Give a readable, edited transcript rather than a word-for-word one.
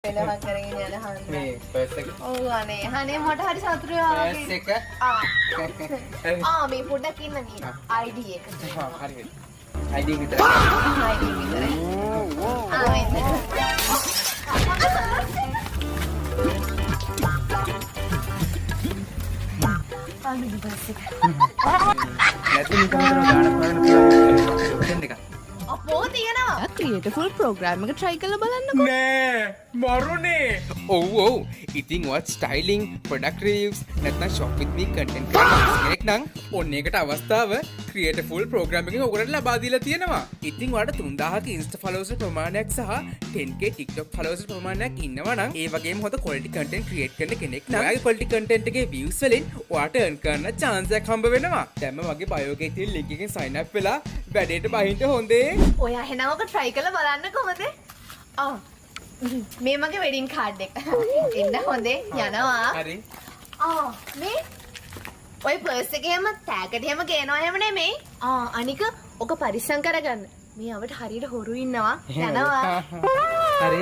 එලවක් කරගෙන යන හන්ද. මේ පර්ස් එක. ඔව් අනේ. අනේ මට හරි සතුටුයි ආගේ. පර්ස් එක. මේ පොඩ්ඩක් ඉන්න මේ ID එක. හරි. ID විතරයි. ID විතරයි. එන්න. ආගේ පර්ස් එක. නැති නිකන් ගාන පාගෙන එක. අපෝ තියනවා. ක්‍රියේටිව් ප්‍රෝග්‍රෑම් එක try කරලා බලන්නකෝ. නෑ මරුනේ. ඔව් ඉතින් ඔයත් ස්ටයිලිං ප්‍රොඩක්ට් රිවිව්ස් නැත්නම් shop with me content කෙනෙක් නම් ඔන්න ඒකට අවස්ථාව ක්‍රියේටිව් ප්‍රෝග්‍රෑම් එකකින් ඔයගොල්ලන්ට ලබා දීලා තියෙනවා. ඉතින් ඔයාලට 3000ක Insta followers ප්‍රමාණයක් සහ 10k TikTok followers ප්‍රමාණයක් ඉන්නවා නම් ඒ වගේම හොඳ quality content create කරන කෙනෙක් නම් ඔයාගේ quality content එකේ views වලින් ඔයාට earn කරන්න chance එකක් හම්බ වෙනවා. දැන්ම මගේ bio එකේ තියෙන link එකෙන් sign up වෙලා වැඩේට බහින්න හොඳේ. ඔයා එහෙනම් ඔක try කරලා බලන්න කොහොමද? මේ මගේ වෙඩින් කාඩ් එක. එන්න හොඳේ යනවා. හරි. මේ ඔය පර්ස් එකේ හැම ටැග් එකේම ගේනවා එහෙම නෙමෙයි. අනික ඔක පරිස්සම් කරගන්න. මේ අපිට හරියට හොරු ඉන්නවා. යනවා. හරි.